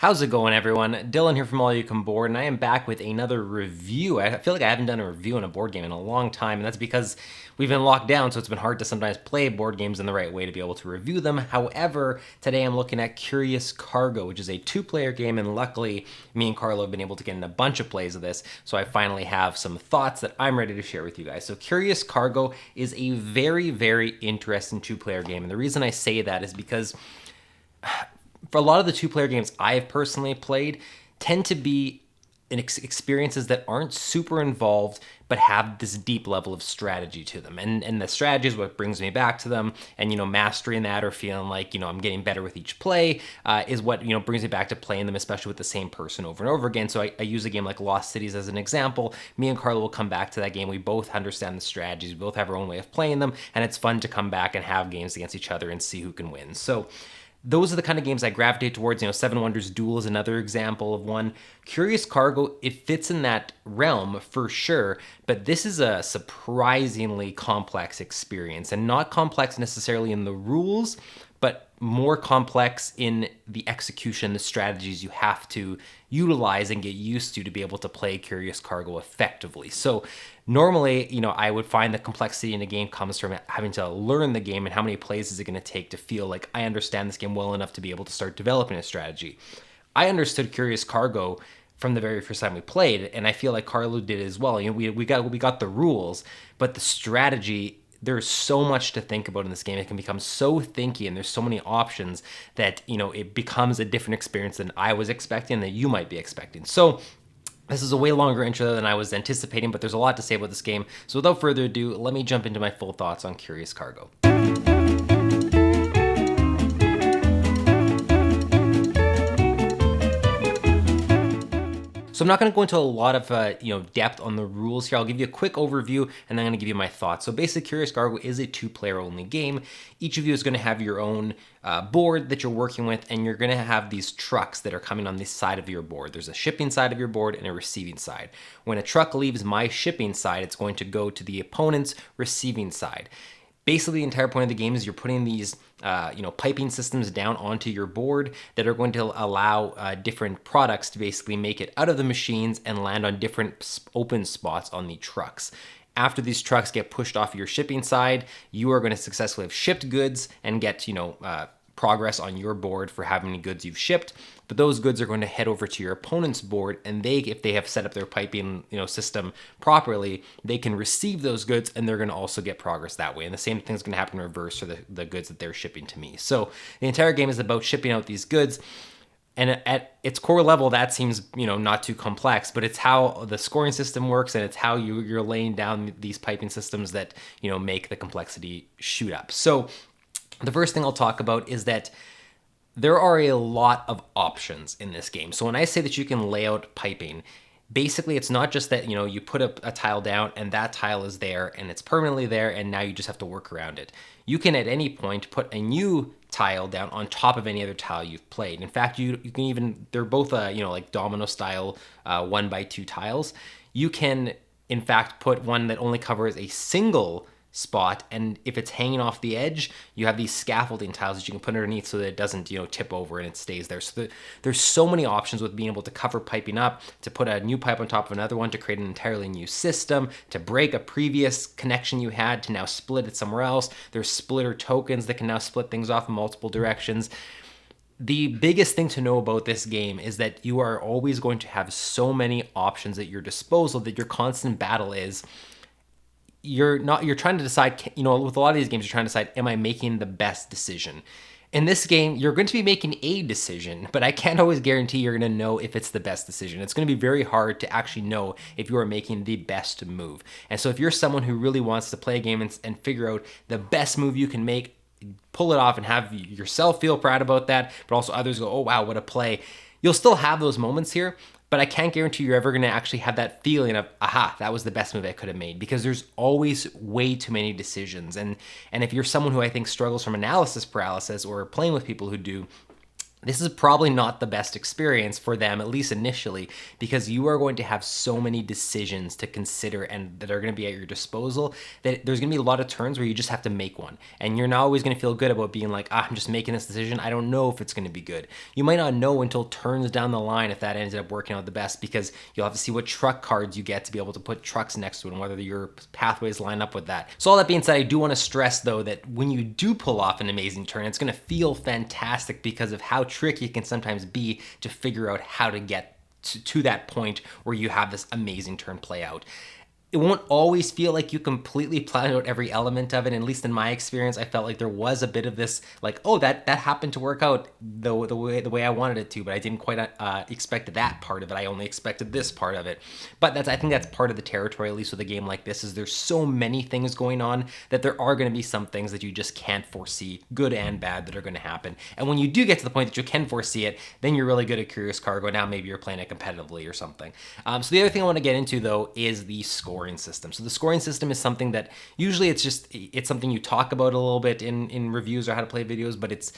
How's it going, everyone? Dylan here from All You Can Board, and I am back with another review. I feel like I haven't done a review on a board game in a long time, and that's because we've been locked down, so it's been hard to sometimes play board games in the right way to be able to review them. However, today I'm looking at Curious Cargo, which is a two-player game, and luckily, me and Carlo have been able to get in a bunch of plays of this, so I finally have some thoughts that I'm ready to share with you guys. So Curious Cargo is a very, very interesting two-player game, and the reason I say that is because for a lot of the two-player games I've personally played tend to be experiences that aren't super involved but have this deep level of strategy to them, and the strategy is what brings me back to them. And mastering that or feeling like I'm getting better with each play is what brings me back to playing them, especially with the same person over and over again. So I use a game like Lost Cities as an example. Me and Carlo will come back to that game. We both understand the strategies, we both have our own way of playing them, and it's fun to come back and have games against each other and see who can win. So those are the kind of games I gravitate towards. Seven Wonders Duel is another example of one. Curious Cargo, it fits in that realm for sure, but this is a surprisingly complex experience, and not complex necessarily in the rules, but more complex in the execution, the strategies you have to utilize and get used to be able to play Curious Cargo effectively. So normally, I would find the complexity in a game comes from having to learn the game and how many plays is it going to take to feel like I understand this game well enough to be able to start developing a strategy. I understood Curious Cargo from the very first time we played, and I feel like Carlo did as well. We got the rules, but the strategy, there's so much to think about in this game. It can become so thinky, and there's so many options that it becomes a different experience than I was expecting, that you might be expecting. So this is a way longer intro than I was anticipating, but there's a lot to say about this game. So without further ado, let me jump into my full thoughts on Curious Cargo. So I'm not going to go into a lot of depth on the rules here. I'll give you a quick overview, and then I'm going to give you my thoughts. So basically, Curious Cargo is a two-player only game. Each of you is going to have your own board that you're working with, and you're going to have these trucks that are coming on this side of your board. There's a shipping side of your board and a receiving side. When a truck leaves my shipping side, it's going to go to the opponent's receiving side. Basically, the entire point of the game is you're putting these piping systems down onto your board that are going to allow different products to basically make it out of the machines and land on different open spots on the trucks. After these trucks get pushed off your shipping side, you are going to successfully have shipped goods and get progress on your board for how many goods you've shipped. But those goods are going to head over to your opponent's board, and if they have set up their piping system properly, they can receive those goods, and they're going to also get progress that way. And the same thing is going to happen in reverse for the goods that they're shipping to me. So the entire game is about shipping out these goods. And at its core level, that seems not too complex, but it's how the scoring system works, and it's how you're laying down these piping systems that make the complexity shoot up. So the first thing I'll talk about is that there are a lot of options in this game. So when I say that you can lay out piping, basically it's not just that you put a tile down and that tile is there and it's permanently there, and now you just have to work around it. You can at any point put a new tile down on top of any other tile you've played. In fact, you can even, they're both like domino style 1x2 tiles. You can in fact put one that only covers a single spot, and if it's hanging off the edge, you have these scaffolding tiles that you can put underneath so that it doesn't tip over and it stays there. So there's so many options with being able to cover piping up, to put a new pipe on top of another one, to create an entirely new system, to break a previous connection you had, to now split it somewhere else. There's splitter tokens that can now split things off in multiple directions. The biggest thing to know about this game is that you are always going to have so many options at your disposal that your constant battle is you're trying to decide, with a lot of these games, you're trying to decide, am I making the best decision? In this game, you're going to be making a decision, but I can't always guarantee you're going to know if it's the best decision. It's going to be very hard to actually know if you are making the best move. And so if you're someone who really wants to play a game and figure out the best move you can make, pull it off and have yourself feel proud about that, but also others go, oh wow, what a play. You'll still have those moments here, but I can't guarantee you're ever going to actually have that feeling of, aha, that was the best move I could have made, because there's always way too many decisions. And if you're someone who I think struggles from analysis paralysis, or playing with people who do, This is probably not the best experience for them, at least initially, because you are going to have so many decisions to consider and that are going to be at your disposal that there's going to be a lot of turns where you just have to make one. And you're not always going to feel good about being like, I'm just making this decision. I don't know if it's going to be good. You might not know until turns down the line if that ended up working out the best, because you'll have to see what truck cards you get to be able to put trucks next to it and whether your pathways line up with that. So all that being said, I do want to stress though that when you do pull off an amazing turn, it's going to feel fantastic because of how tricky it can sometimes be to figure out how to get to that point where you have this amazing turn play out. It won't always feel like you completely plan out every element of it. And at least in my experience, I felt like there was a bit of this, like, oh, that happened to work out the way I wanted it to, but I didn't quite expect that part of it. I only expected this part of it. But I think that's part of the territory, at least with a game like this, is there's so many things going on that there are going to be some things that you just can't foresee, good and bad, that are going to happen. And when you do get to the point that you can foresee it, then you're really good at Curious Cargo. Now maybe you're playing it competitively or something. So the other thing I want to get into though is the scoring system. So the scoring system is something that usually it's something you talk about a little bit in reviews or how to play videos, but it's,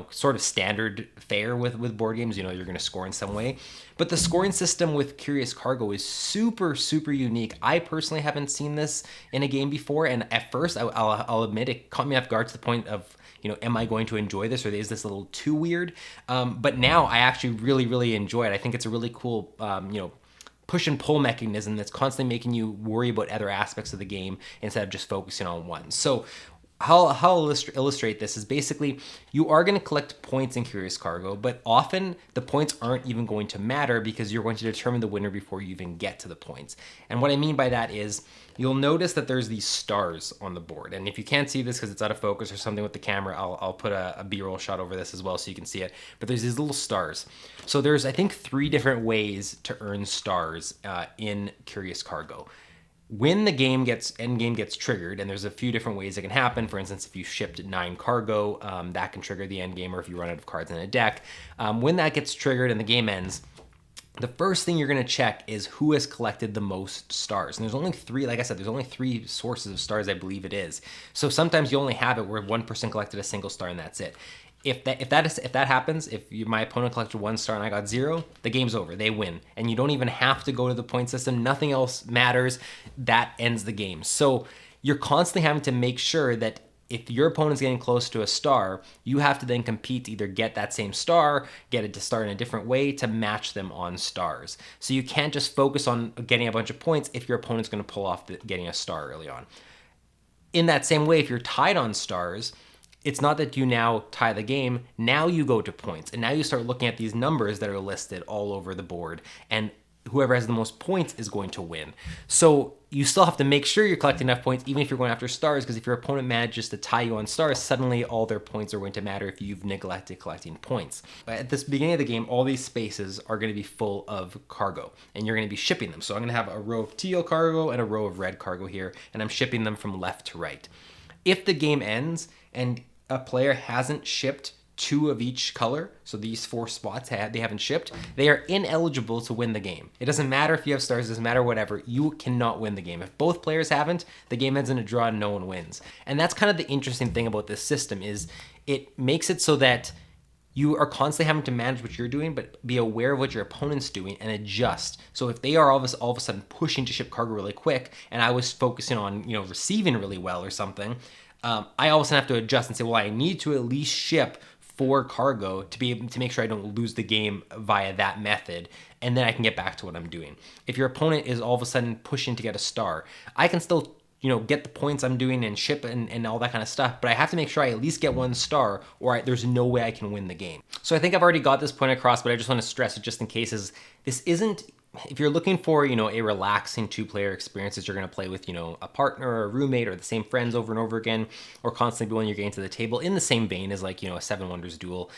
sort of standard fare with board games. You're going to score in some way. But the scoring system with Curious Cargo is super, super unique. I personally haven't seen this in a game before, and at first, I'll admit, it caught me off guard to the point of, am I going to enjoy this, or is this a little too weird? But now I actually really, really enjoy it. I think it's a really cool, push and pull mechanism that's constantly making you worry about other aspects of the game instead of just focusing on one. So how I'll illustrate this is basically you are going to collect points in Curious Cargo, but often the points aren't even going to matter because you're going to determine the winner before you even get to the points. And what I mean by that is you'll notice that there's these stars on the board. And if you can't see this because it's out of focus or something with the camera, I'll put a B-roll shot over this as well so you can see it. But there's these little stars. So there's, I think, 3 different ways to earn stars in Curious Cargo. When the end game gets triggered, and there's a few different ways it can happen. For instance, if you shipped 9 cargo, that can trigger the end game, or if you run out of cards in a deck. When that gets triggered and the game ends, the first thing you're going to check is who has collected the most stars. And there's only 3, like I said, there's only 3 sources of stars, I believe it is. So sometimes you only have it where one person collected a single star and that's it. If that happens, my opponent collected 1 star and I got 0, the game's over. They win. And you don't even have to go to the point system. Nothing else matters. That ends the game. So you're constantly having to make sure that if your opponent's getting close to a star, you have to then compete to either get that same star, get it to start in a different way to match them on stars. So you can't just focus on getting a bunch of points if your opponent's going to pull off getting a star early on. In that same way, if you're tied on stars, it's not that you now tie the game, now you go to points. And now you start looking at these numbers that are listed all over the board. And whoever has the most points is going to win. So you still have to make sure you're collecting enough points, even if you're going after stars, because if your opponent manages to tie you on stars, suddenly all their points are going to matter if you've neglected collecting points. But at this beginning of the game, all these spaces are going to be full of cargo, and you're going to be shipping them. So I'm going to have a row of teal cargo and a row of red cargo here, and I'm shipping them from left to right. If the game ends and a player hasn't shipped 2 of each color, so these 4 spots they haven't shipped, they are ineligible to win the game. It doesn't matter if you have stars, it doesn't matter whatever, you cannot win the game. If both players haven't, the game ends in a draw and no one wins. And that's kind of the interesting thing about this system is it makes it so that you are constantly having to manage what you're doing, but be aware of what your opponent's doing and adjust. So if they are all of a sudden pushing to ship cargo really quick, and I was focusing on receiving really well or something, I all of a sudden have to adjust and say, well, I need to at least ship 4 cargo to be able to make sure I don't lose the game via that method, and then I can get back to what I'm doing. If your opponent is all of a sudden pushing to get a star, I can still get the points I'm doing and ship and all that kind of stuff, but I have to make sure I at least get 1 star or there's no way I can win the game. So I think I've already got this point across, but I just want to stress it just in case this isn't, if you're looking for, a relaxing 2-player experience that you're going to play with, a partner or a roommate or the same friends over and over again, or constantly building your game to the table in the same vein as like, a Seven Wonders duel.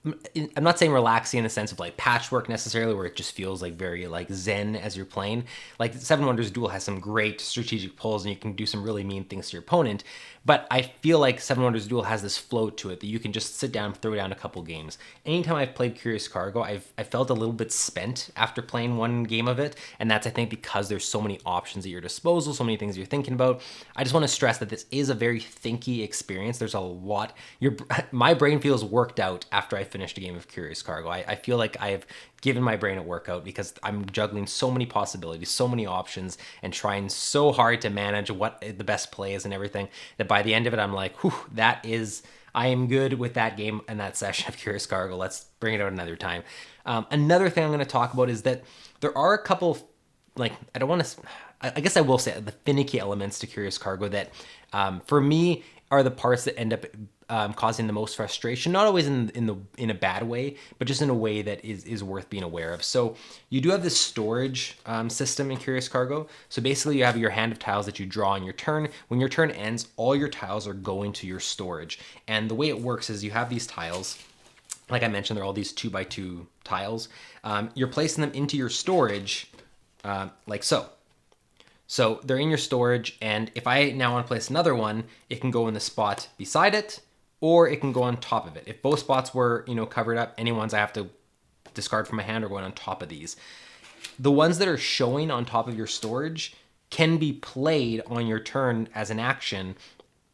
I'm not saying relaxing in the sense of like patchwork necessarily, where it just feels like very like zen as you're playing. Like Seven Wonders Duel has some great strategic pulls and you can do some really mean things to your opponent. But I feel like Seven Wonders Duel has this flow to it that you can just sit down and throw down a couple games. Anytime I've played Curious Cargo, I felt a little bit spent after playing one game of it, and that's, I think, because there's so many options at your disposal, so many things you're thinking about. I just want to stress that this is a very thinky experience. There's a lot. My brain feels worked out after I finished a game of Curious Cargo. I feel like I've given my brain a workout because I'm juggling so many possibilities, so many options, and trying so hard to manage what the best play is and everything, that by the end of it, I'm like, whew, I am good with that game and that session of Curious Cargo. Let's bring it out another time. Another thing I'm going to talk about is that there are a couple, like, I guess I will say the finicky elements to Curious Cargo that, for me, are the parts that end up causing the most frustration. Not always in a bad way, but just in a way that is worth being aware of. So you do have this storage system in Curious Cargo. So basically, you have your hand of tiles that you draw on your turn. When your turn ends, all your tiles are going to your storage. And the way it works is you have these tiles. Like I mentioned, they're all these 2x2 tiles. You're placing them into your storage like so. So they're in your storage, and if I now want to place another one, it can go in the spot beside it, or it can go on top of it. If both spots were, covered up, any ones I have to discard from my hand are going on top of these. The ones that are showing on top of your storage can be played on your turn as an action,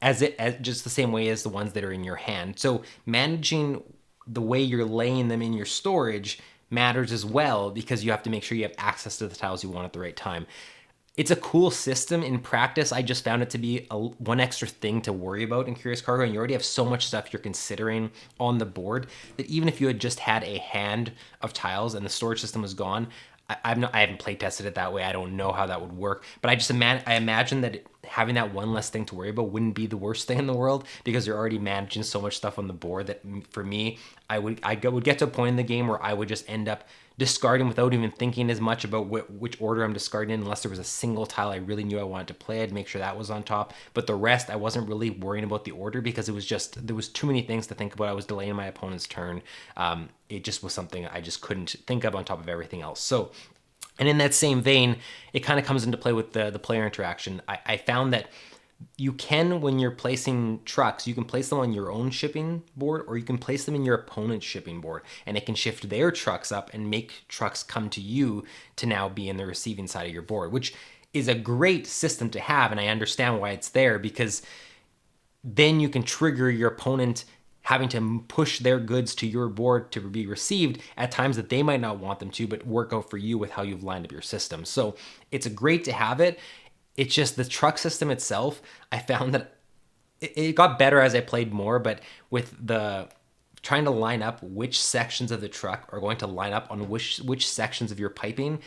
as just the same way as the ones that are in your hand. So managing the way you're laying them in your storage matters as well, because you have to make sure you have access to the tiles you want at the right time. It's a cool system. In practice, I just found it to be one extra thing to worry about in Curious Cargo, and you already have so much stuff you're considering on the board that even if you had just had a hand of tiles and the storage system was gone, I haven't play tested it that way. I don't know how that would work, but I imagine that having that one less thing to worry about wouldn't be the worst thing in the world, because you're already managing so much stuff on the board that, for me, I would get to a point in the game where I would just end up discarding without even thinking as much about which order I'm discarding in, unless there was a single tile I really knew I wanted to play. I'd make sure that was on top, but the rest I wasn't really worrying about the order, because there was too many things to think about. I was delaying my opponent's turn. It just was something I just couldn't think of on top of everything else. So, and in that same vein, it kind of comes into play with the player interaction. I found that you can, when you're placing trucks, you can place them on your own shipping board, or you can place them in your opponent's shipping board, and it can shift their trucks up and make trucks come to you to now be in the receiving side of your board, which is a great system to have. And I understand why it's there, because then you can trigger your opponent having to push their goods to your board to be received at times that they might not want them to, but work out for you with how you've lined up your system. So it's great to have it. It's just the truck system itself, I found that it got better as I played more, but with the trying to line up which sections of the truck are going to line up on which sections of your piping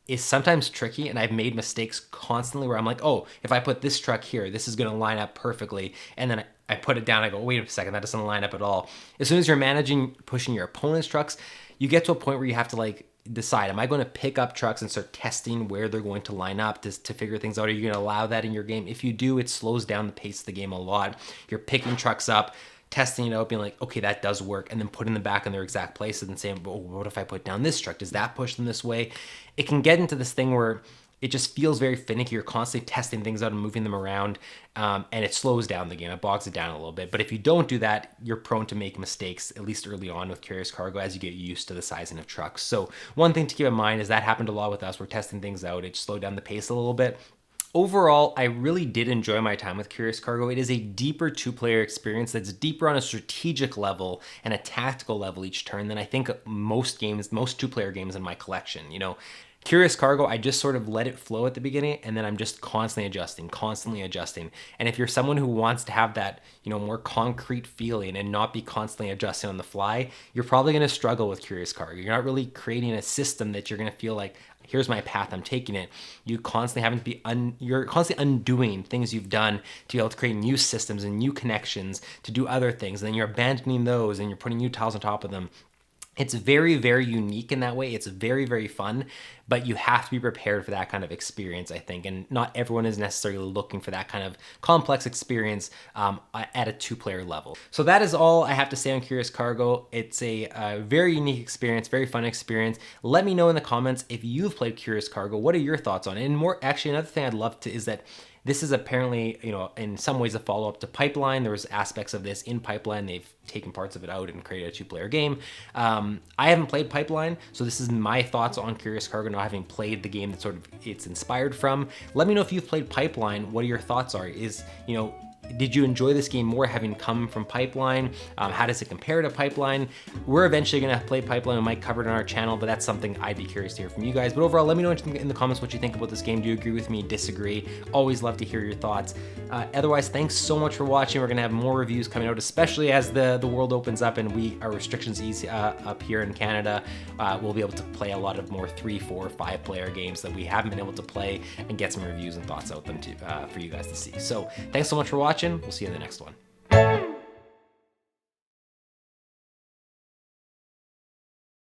is sometimes tricky. And I've made mistakes constantly where I'm like, oh, if I put this truck here, this is going to line up perfectly. And then I put it down, I go, wait a second, that doesn't line up at all. As soon as you're pushing your opponent's trucks, you get to a point where you have to decide, am I going to pick up trucks and start testing where they're going to line up to figure things out? Are you going to allow that in your game? If you do, it slows down the pace of the game a lot. You're picking trucks up, testing it out, being like, okay, that does work, and then putting them back in their exact places and saying, well, what if I put down this truck? Does that push them this way? It can get into this thing where it just feels very finicky. You're constantly testing things out and moving them around, and it slows down the game. It bogs it down a little bit. But if you don't do that, you're prone to make mistakes, at least early on with Curious Cargo, as you get used to the sizing of trucks. So one thing to keep in mind is that happened a lot with us. We're testing things out. It slowed down the pace a little bit. Overall, I really did enjoy my time with Curious Cargo. It is a deeper two-player experience that's deeper on a strategic level and a tactical level each turn than I think most two-player games in my collection. Curious Cargo, I just sort of let it flow at the beginning, and then I'm just constantly adjusting. And if you're someone who wants to have that, more concrete feeling and not be constantly adjusting on the fly, you're probably going to struggle with Curious Cargo. You're not really creating a system that you're going to feel like, here's my path, I'm taking it. You're constantly undoing things you've done to be able to create new systems and new connections to do other things. And then you're abandoning those and you're putting new tiles on top of them. It's very, very unique in that way. It's very, very fun, but you have to be prepared for that kind of experience, I think. And not everyone is necessarily looking for that kind of complex experience at a two-player level. So that is all I have to say on Curious Cargo. It's a very unique experience, very fun experience. Let me know in the comments if you've played Curious Cargo. What are your thoughts on it? And another thing I'd love to is that This is apparently, in some ways a follow-up to Pipeline. There was aspects of this in Pipeline. They've taken parts of it out and created a two-player game. I haven't played Pipeline, so this is my thoughts on Curious Cargo, not having played the game that sort of it's inspired from. Let me know if you've played Pipeline, what your thoughts are. Did you enjoy this game more having come from Pipeline? How does it compare to Pipeline? We're eventually gonna play Pipeline. We might cover it on our channel, but that's something I'd be curious to hear from you guys. But overall, let me know in the comments what you think about this game. Do you agree with me, disagree? Always love to hear your thoughts. Otherwise, thanks so much for watching. We're gonna have more reviews coming out, especially as the world opens up and our restrictions ease up here in Canada. We'll be able to play a lot of more 3, 4, 5 player games that we haven't been able to play and get some reviews and thoughts out them for you guys to see. So thanks so much for watching. We'll see you in the next one.